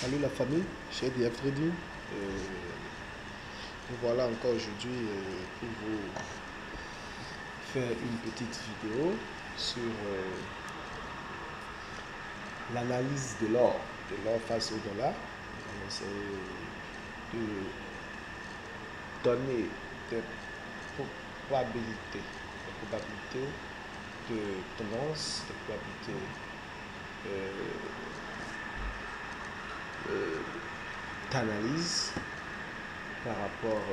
Salut la famille, chez DF Trading. Nous voilà encore aujourd'hui pour vous faire une petite vidéo sur l'analyse de l'or face au dollar. On essaie de donner des probabilités de tendance, des probabilités d'analyse par rapport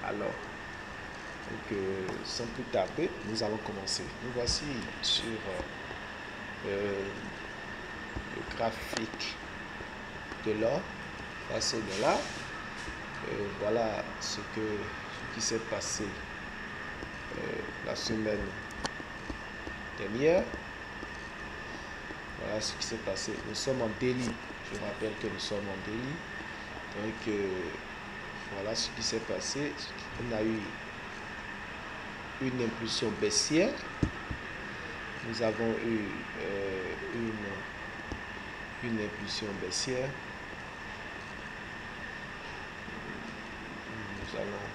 à l'or. Donc, sans plus tarder, nous allons commencer. Nous voici sur le graphique de l'or face au dollar. Voilà ce qui s'est passé la semaine dernière. Voilà ce qui s'est passé. Nous sommes en daily. Je rappelle que nous sommes en daily. Donc, voilà ce qui s'est passé. On a eu une impulsion baissière. Nous avons eu une impulsion baissière. Nous allons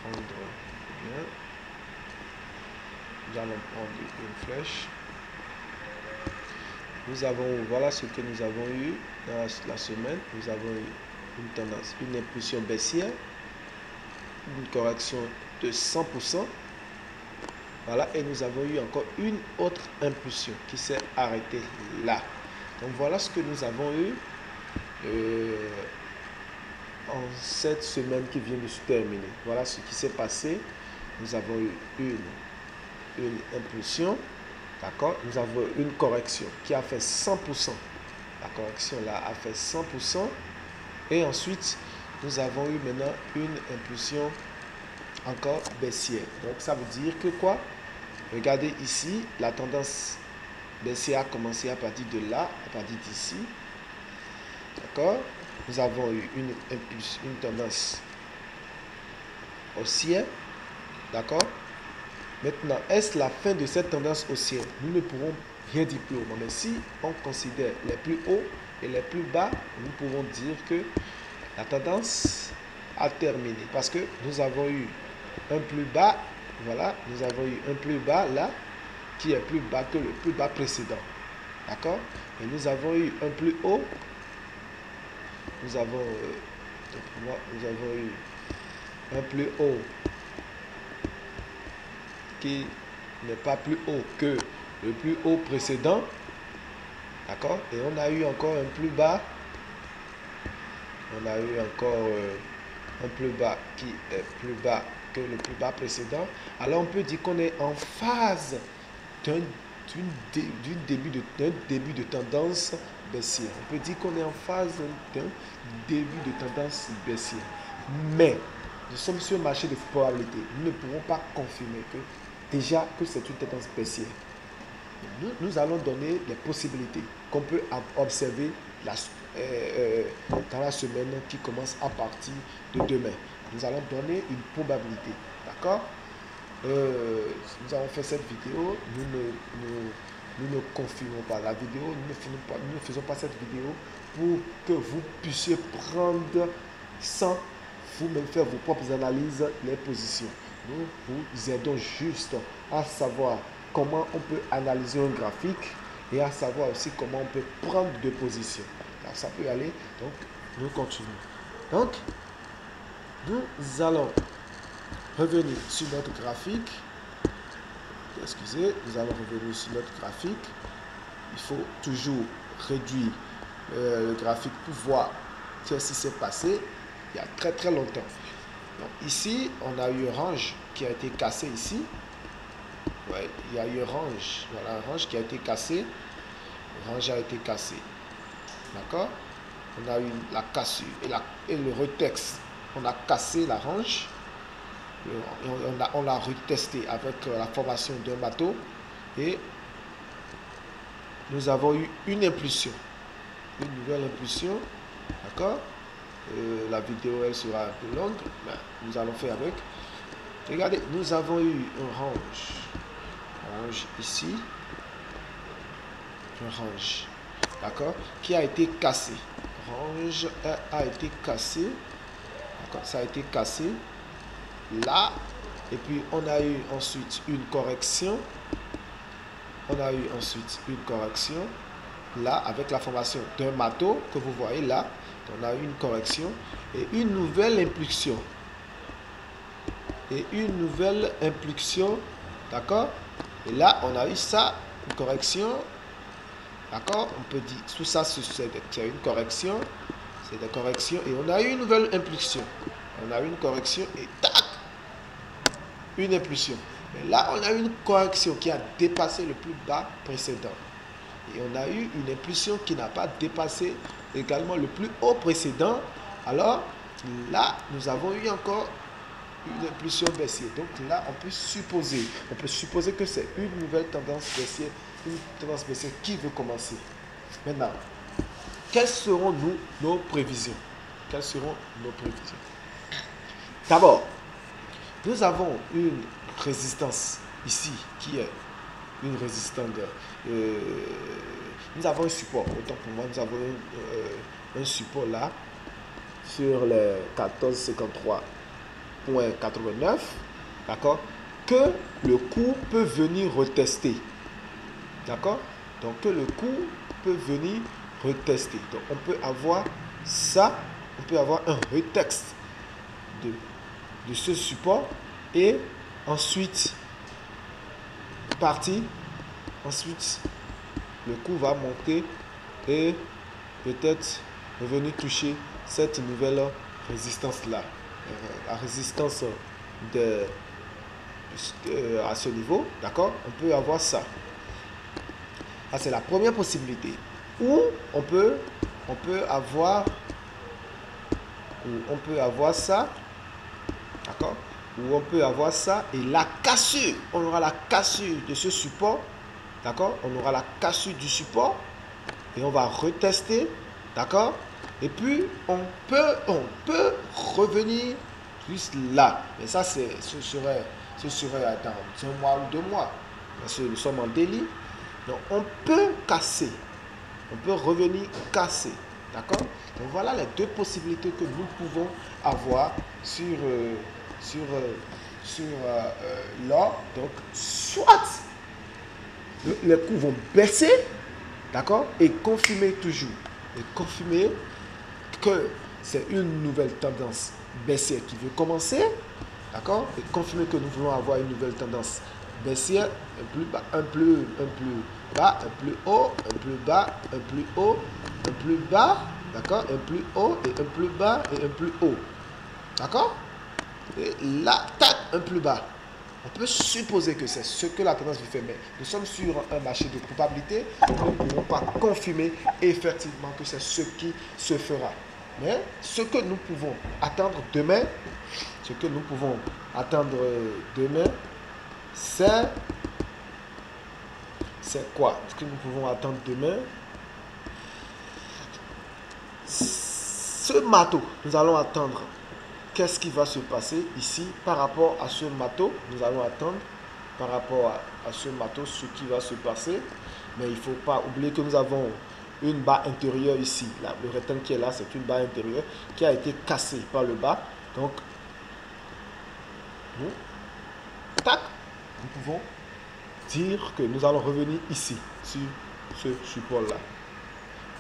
prendre bien. Nous allons prendre une flèche. Voilà ce que nous avons eu dans la semaine. Nous avons eu une tendance, une impulsion baissière, une correction de 100%. Voilà, et nous avons eu encore une autre impulsion qui s'est arrêtée là. Donc voilà ce que nous avons eu en cette semaine qui vient de se terminer. Voilà ce qui s'est passé. Nous avons eu une impulsion. D'accord? Nous avons une correction qui a fait 100%. La correction là a fait 100%. Et ensuite, nous avons eu maintenant une impulsion encore baissière. Donc, ça veut dire que quoi? Regardez ici, la tendance baissière a commencé à partir de là, à partir d'ici. D'accord? Nous avons eu une tendance haussière. D'accord? Maintenant, est-ce la fin de cette tendance haussière? Nous ne pourrons rien dire plus haut. Mais si on considère les plus hauts et les plus bas, nous pouvons dire que la tendance a terminé. Parce que nous avons eu un plus bas, voilà, nous avons eu un plus bas là, qui est plus bas que le plus bas précédent. D'accord? Et nous avons eu un plus haut. Nous avons eu un plus haut qui n'est pas plus haut que le plus haut précédent. D'accord? Et on a eu encore un plus bas. On a eu encore un plus bas qui est plus bas que le plus bas précédent. Alors on peut dire qu'on est en phase d'un début de tendance baissière. On peut dire qu'on est en phase d'un début de tendance baissière. Mais nous sommes sur un marché de probabilité. Nous ne pourrons pas confirmer que déjà que c'est une tendance baissière. Nous allons donner les possibilités qu'on peut observer dans la semaine qui commence à partir de demain. Nous allons donner une probabilité. D'accord? Nous avons fait cette vidéo. Nous ne confirmons pas la vidéo. Nous ne faisons pas cette vidéo pour que vous puissiez prendre sans vous-même faire vos propres analyses, les positions. Nous vous aidons juste à savoir comment on peut analyser un graphique et à savoir aussi comment on peut prendre de positions. Alors, ça peut aller. Donc, nous continuons. Donc, nous allons revenir sur notre graphique. Excusez, nous allons revenir sur notre graphique. Il faut toujours réduire le graphique pour voir ce qui s'est passé il y a très très longtemps. Donc, ici, on a eu un range qui a été cassé ici. Ouais, il y a eu un range. Voilà, un range qui a été cassé. Le range a été cassé. D'accord? On a eu la cassure et le retexte. On a cassé la range. On l'a retesté avec la formation d'un bateau. Et nous avons eu une impulsion. Une nouvelle impulsion. D'accord? La vidéo, elle sera un peu longue. Mais nous allons faire avec. Regardez, nous avons eu un range ici, un range. d'accord, qui a été cassé. Orange a été cassé. D'accord, ça a été cassé là. Et puis on a eu ensuite une correction. On a eu ensuite une correction là avec la formation d'un matot que vous voyez là. On a eu une correction et une nouvelle impulsion. Et une nouvelle impulsion, d'accord. Et là, on a eu ça, une correction, d'accord. On peut dire tout ça, c'est une correction, c'est des corrections. Et on a eu une nouvelle impulsion. On a eu une correction et tac, une impulsion. Mais là, on a eu une correction qui a dépassé le plus bas précédent. Et on a eu une impulsion qui n'a pas dépassé également le plus haut précédent. Alors là, nous avons eu encore une impulsion baissière. Donc là, on peut supposer que c'est une nouvelle tendance baissière, une tendance baissière qui veut commencer. Maintenant, quelles seront nos prévisions? Quelles seront nos prévisions? D'abord, nous avons une résistance ici qui est une résistance nous avons un support. Autant pour moi, nous avons un support là sur les 1453.89, d'accord, que le cours peut venir retester, d'accord. Donc que le cours peut venir retester. Donc on peut avoir ça, on peut avoir un retexte de ce support et ensuite partir. Ensuite, le cours va monter et peut-être revenir toucher cette nouvelle résistance-là. La résistance à ce niveau, d'accord? On peut avoir ça. Ça, c'est la première possibilité. Ou on peut avoir ça, d'accord? Ou on peut avoir ça et la cassure. On aura la cassure de ce support. D'accord? On aura la cassure du support et on va retester. D'accord? Et puis, on peut revenir juste là. Mais ça, ce serait dans un mois ou 2 mois. Parce que nous sommes en délit. Donc, on peut casser. On peut revenir casser. D'accord? Donc, voilà les deux possibilités que nous pouvons avoir sur l'or. Donc, soit les coûts vont baisser, d'accord, et confirmer toujours, et confirmer que c'est une nouvelle tendance baissière qui veut commencer, d'accord, et confirmer que nous voulons avoir une nouvelle tendance baissière, un plus bas, un plus bas, un plus haut, un plus bas, un plus haut, un plus bas, d'accord, un plus haut et un plus bas et un plus haut, d'accord, et là, tac, un plus bas. On peut supposer que c'est ce que la tendance veut faire, mais nous sommes sur un marché de probabilité, nous ne pouvons pas confirmer effectivement que c'est ce qui se fera. Mais ce que nous pouvons attendre demain, c'est quoi? Ce que nous pouvons attendre demain, ce matot, nous allons attendre. Qu'est-ce qui va se passer ici par rapport à ce matot? Nous allons attendre par rapport à ce matot ce qui va se passer. Mais il ne faut pas oublier que nous avons une barre intérieure ici. Là, le rectangle qui est là, c'est une barre intérieure qui a été cassée par le bas. Donc, nous pouvons dire que nous allons revenir ici, sur ce support-là.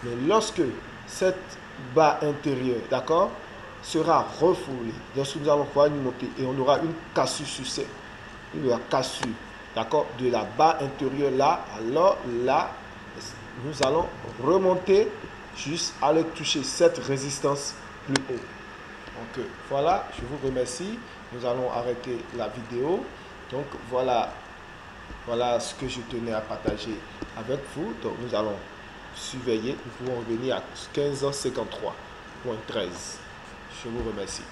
Mais lorsque cette barre intérieure, d'accord, sera refoulée, lorsque nous allons voir une montée et on aura une cassure sur une cassure, d'accord, de la barre intérieure là, alors là, nous allons remonter juste à aller toucher cette résistance plus haut. Donc voilà, je vous remercie. Nous allons arrêter la vidéo. Donc voilà ce que je tenais à partager avec vous. Donc nous allons surveiller. Nous pouvons revenir à 15h53.13. Je vous remercie.